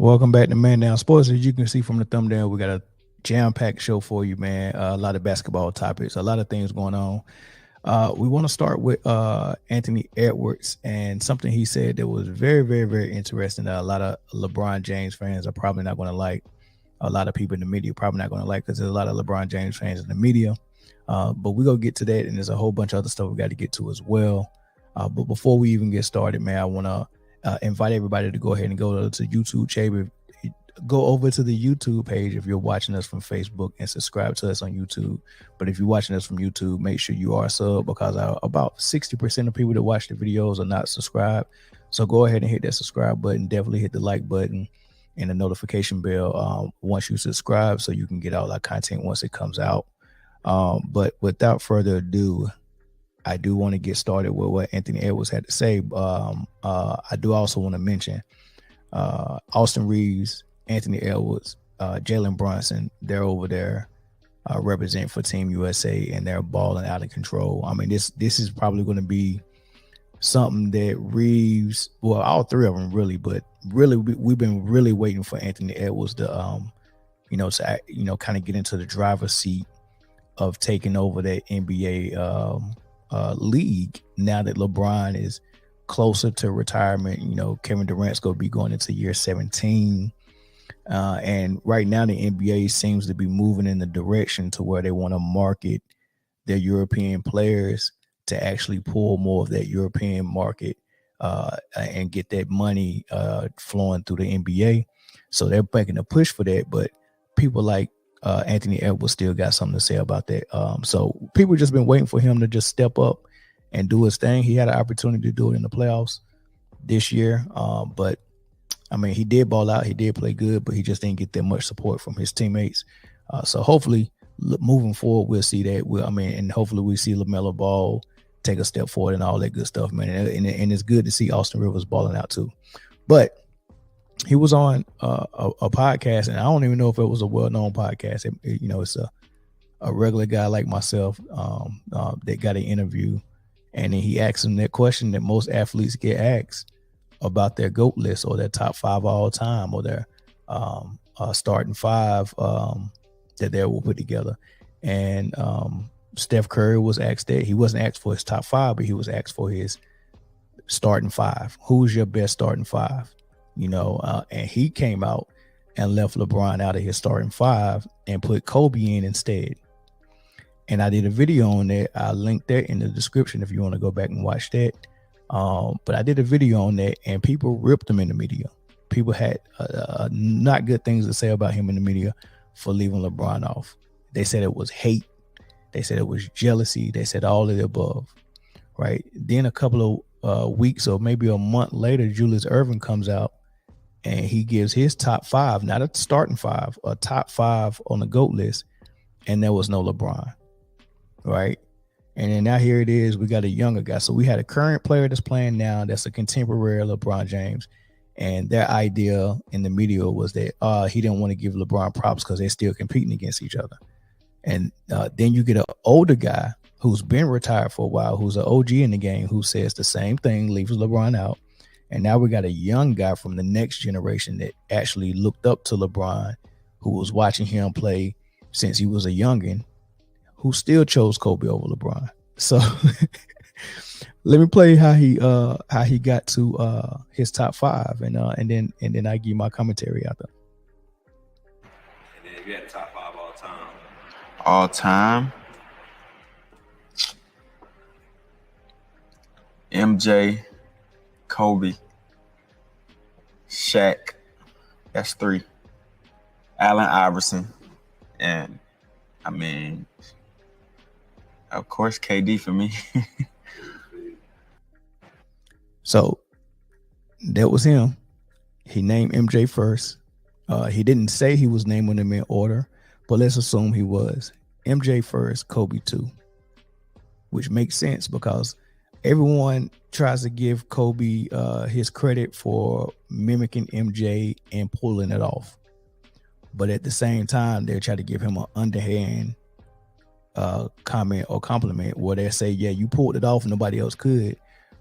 Welcome back to Man Down Sports. As you can see from the thumbnail, we got a jam-packed show for you, man. A lot of basketball topics, a lot of things going on. We want to start with Anthony Edwards and something he said that was very, very, very interesting that a lot of LeBron James fans are probably not going to like. A lot of people in the media probably not going to like because there's a lot of LeBron James fans in the media. But we're going to get to that, and there's a whole bunch of other stuff we got to get to as well. But before we even get started, man, I want to invite everybody to go ahead and go to YouTube channel. Go over to the YouTube page if you're watching us from Facebook and subscribe to us on YouTube. But if you're watching us from YouTube, make sure you are sub because about 60% of people that watch the videos are not subscribed. So go ahead and hit that subscribe button. Definitely hit the like button and the notification bell once you subscribe so you can get all our content once it comes out. But without further ado, I do want to get started with what Anthony Edwards had to say. I do also want to mention Austin Reeves, Anthony Edwards, Jalen Brunson. They're over there representing for Team USA, and they're balling out of control. I mean, this is probably going to be something that Reeves, well, all three of them really, but really we've been really waiting for Anthony Edwards to, kind of get into the driver's seat of taking over that NBA league now that LeBron is closer to retirement. You know, Kevin Durant's going to be going into year 17. And right now the NBA seems to be moving in the direction to where they want to market their European players to actually pull more of that European market and get that money flowing through the NBA. So they're making a push for that, but people like Anthony Edwards still got something to say about that. So people just been waiting for him to just step up and do his thing. He had an opportunity to do it in the playoffs this year. But I mean, he did ball out. He did play good, but he just didn't get that much support from his teammates. So hopefully moving forward, we'll see that. And hopefully we see LaMelo Ball take a step forward and all that good stuff, man. And it's good to see Austin Rivers balling out too. But he was on a podcast, and I don't even know if it was a well-known podcast. It's a regular guy like myself that got an interview, and then he asked him that question that most athletes get asked about their GOAT list or their top five all time or their starting five that they will put together. And Steph Curry was asked that. He wasn't asked for his top five, but he was asked for his starting five. Who's your best starting five? And he came out and left LeBron out of his starting five and put Kobe in instead. And I did a video on that. I linked that in the description if you want to go back and watch that. But I did a video on that, and people ripped him in the media. People had not good things to say about him in the media for leaving LeBron off. They said it was hate. They said it was jealousy. They said all of the above, right? Then a couple of weeks or maybe a month later, Julius Erving comes out and he gives his top five, not a starting five, a top five on the GOAT list, and there was no LeBron, right? And then now here it is, we got a younger guy. So we had a current player that's playing now that's a contemporary LeBron James, and their idea in the media was that he didn't want to give LeBron props because they're still competing against each other. And then you get an older guy who's been retired for a while, who's an OG in the game, who says the same thing, leaves LeBron out. And now we got a young guy from the next generation that actually looked up to LeBron, who was watching him play since he was a youngin', who still chose Kobe over LeBron. So let me play how he got to his top five, and then I give you my commentary after. And then if you had the top five all time. All time. MJ, Kobe, Shaq, that's three. Allen Iverson, and I mean, of course, KD for me. So that was him. He named MJ first. He didn't say he was naming them in order, but let's assume he was. MJ first, Kobe two, which makes sense because everyone tries to give Kobe his credit for mimicking MJ and pulling it off. But at the same time, they try to give him an underhand comment or compliment where they say, yeah, you pulled it off, nobody else could.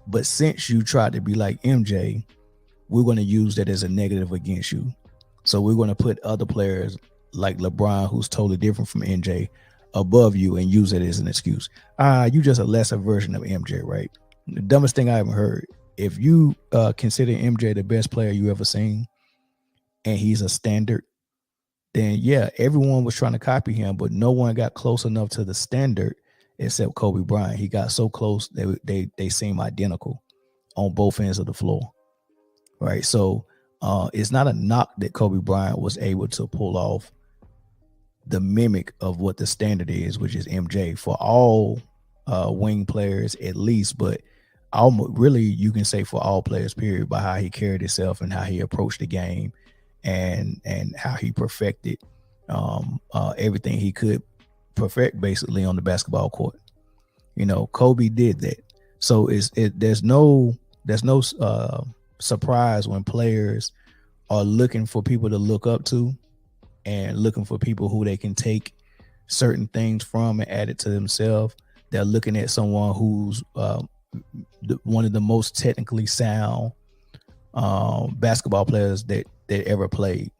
But since you tried to be like MJ, we're going to use that as a negative against you. So we're going to put other players like LeBron, who's totally different from MJ, above you and use it as an excuse. You just a lesser version of MJ, right? The dumbest thing I ever heard. If you consider MJ the best player you ever seen, and he's a standard, then yeah, everyone was trying to copy him, but no one got close enough to the standard except Kobe Bryant. He got so close they seem identical on both ends of the floor, right? So it's not a knock that Kobe Bryant was able to pull off the mimic of what the standard is, which is MJ for all wing players at least, but almost really you can say for all players, period, by how he carried himself and how he approached the game and how he perfected everything he could perfect basically on the basketball court. You know, Kobe did that. So there's no surprise when players are looking for people to look up to and looking for people who they can take certain things from and add it to themselves. They're looking at someone who's one of the most technically sound basketball players that ever played.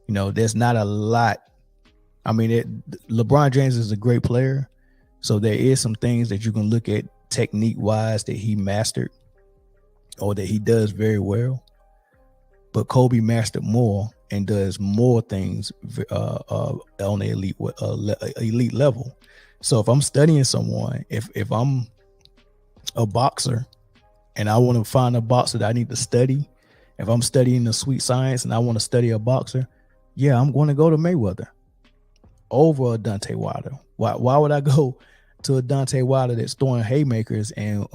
You know, there's not a lot. I mean, LeBron James is a great player, so there is some things that you can look at technique wise that he mastered or that he does very well. But Kobe mastered more and does more things on the elite level. So if I'm studying someone, if I'm a boxer and I want to find a boxer that I need to study, if I'm studying the sweet science and I want to study a boxer, yeah, I'm going to go to Mayweather over a Deontay Wilder. Why would I go to a Deontay Wilder that's throwing haymakers and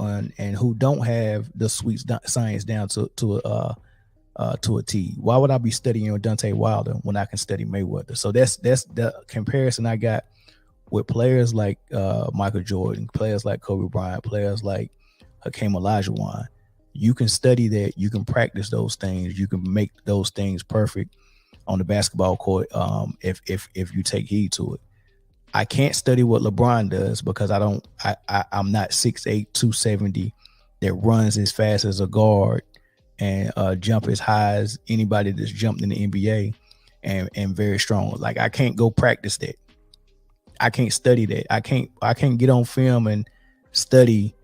who don't have the sweet science down to a T? Why would I be studying Deontay Wilder when I can study Mayweather? So that's the comparison I got with players like Michael Jordan, players like Kobe Bryant, players like Hakeem Olajuwon. You can study that, you can practice those things, you can make those things perfect on the basketball court if you take heed to it. I can't study what LeBron does because I'm not 6'8", 270 that runs as fast as a guard and jump as high as anybody that's jumped in the NBA and very strong. Like I can't go practice that. I can't study that. I can't get on film and study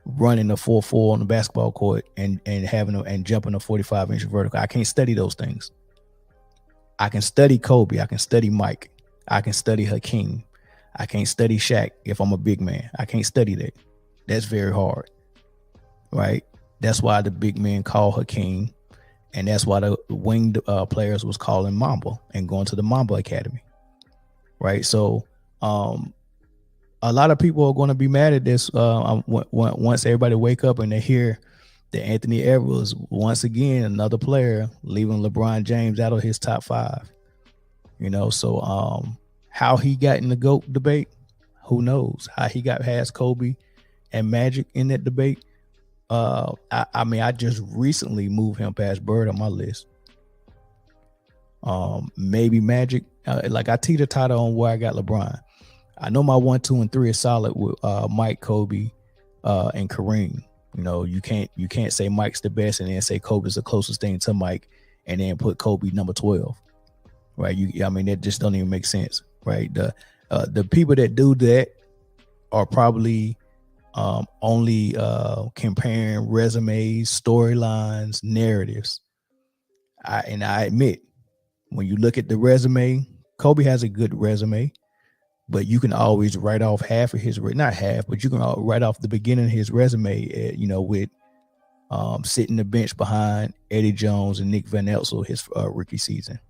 running a 4.4 on the basketball court and jumping a 45-inch vertical. I can't study those things. I can study Kobe. I can study Mike. I can study Hakeem. I can't study Shaq if I'm a big man. I can't study that. That's very hard, right? That's why the big men call Hakeem, and that's why the winged players was calling Mamba and going to the Mamba Academy, right? So a lot of people are going to be mad at this once everybody wake up and they hear that Anthony Edwards, once again, another player leaving LeBron James out of his top 5. You know, so how he got in the GOAT debate, who knows? How he got past Kobe and Magic in that debate. I mean, I just recently moved him past Bird on my list. Maybe Magic. Like I teeter-totter on where I got LeBron. I know my 1, 2, and 3 is solid with Mike, Kobe, and Kareem. You know, you can't say Mike's the best and then say Kobe's the closest thing to Mike and then put Kobe number 12. Right? I mean, that just don't even make sense. Right? The people that do that are probably only comparing resumes, storylines, narratives. I admit, when you look at the resume, Kobe has a good resume, but you can always write off half of his, not half, but you can write off the beginning of his resume, with sitting the bench behind Eddie Jones and Nick Van Exel his rookie season,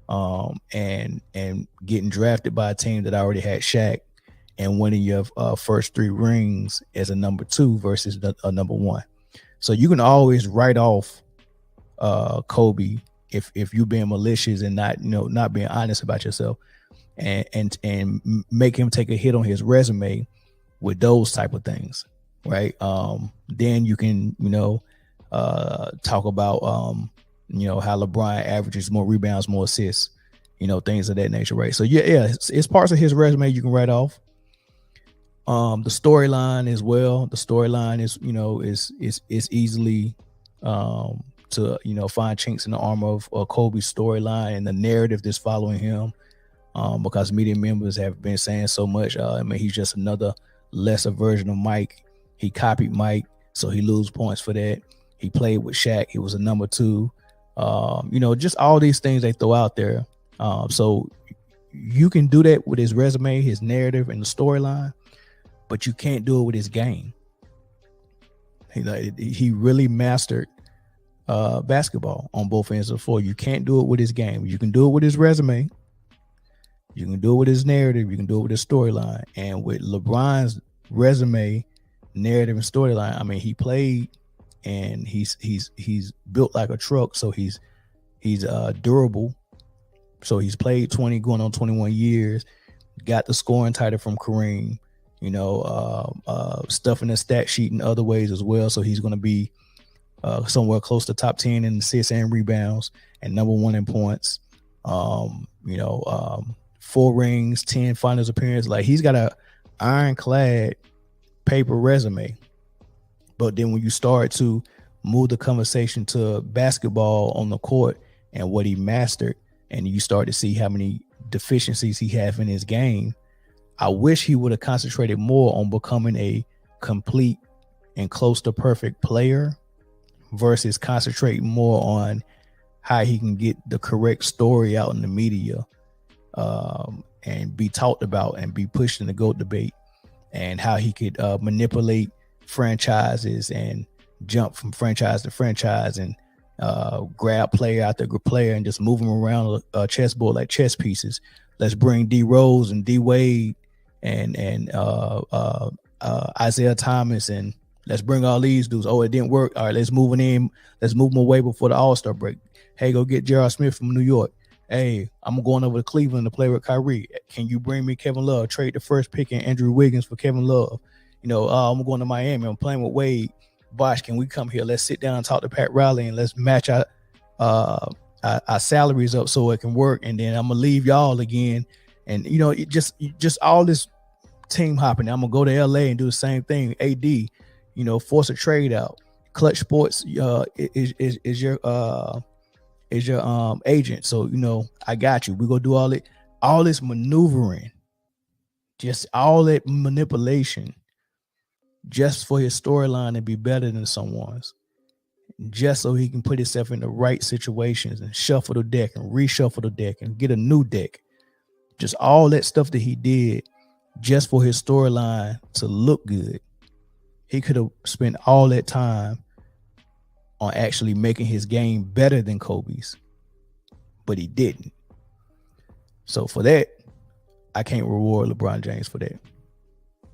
and getting drafted by a team that already had Shaq and winning your first 3 rings as a number 2 versus a number 1. So you can always write off Kobe if you're being malicious and not being honest about yourself, and make him take a hit on his resume with those type of things, right? Then you can talk about how LeBron averages more rebounds, more assists, things of that nature, right? So yeah, it's parts of his resume you can write off. The storyline as well. The storyline is easily to find chinks in the armor of Kobe's storyline and the narrative that's following him. Because media members have been saying so much. I mean, he's just another lesser version of Mike. He copied Mike, so he lose points for that. He played with Shaq. He was a number 2. Just all these things they throw out there. So you can do that with his resume, his narrative, and the storyline, but you can't do it with his game. He really mastered basketball on both ends of the floor. You can't do it with his game. You can do it with his resume. You can do it with his narrative. You can do it with his storyline. And with LeBron's resume, narrative, and storyline, I mean, he played and he's built like a truck. So he's durable. So he's played 20 going on 21 years, got the scoring title from Kareem, stuff in the stat sheet in other ways as well. So he's going to be somewhere close to top 10 in assists and rebounds and number 1 in points. 4 rings, 10 finals appearances. Like, he's got a ironclad paper resume. But then when you start to move the conversation to basketball on the court and what he mastered, and you start to see how many deficiencies he has in his game, I wish he would have concentrated more on becoming a complete and close to perfect player versus concentrating more on how he can get the correct story out in the media, and be talked about and be pushed in the GOAT debate, and how he could manipulate franchises and jump from franchise to franchise and grab player after player and just move them around a chessboard like chess pieces. Let's bring D Rose and D Wade and Isaiah Thomas, and let's bring all these dudes. Oh, it didn't work. All right, let's move them in. Let's move them away before the All-Star break. Hey, go get J.R. Smith from New York. Hey, I'm going over to Cleveland to play with Kyrie. Can you bring me Kevin Love? Trade the first pick in Andrew Wiggins for Kevin Love. I'm going to Miami. I'm playing with Wade. Bosh, can we come here? Let's sit down and talk to Pat Riley and let's match our salaries up so it can work. And then I'm gonna leave y'all again. And it just all this team hopping. I'm gonna go to LA and do the same thing. AD, force a trade out. Clutch Sports is your agent. So I got you. We gonna do all this maneuvering, just all that manipulation, just for his storyline to be better than someone's, just so he can put himself in the right situations and shuffle the deck and reshuffle the deck and get a new deck. Just all that stuff that he did just for his storyline to look good. He could have spent all that time on actually making his game better than Kobe's, but he didn't. So for that, I can't reward LeBron James for that.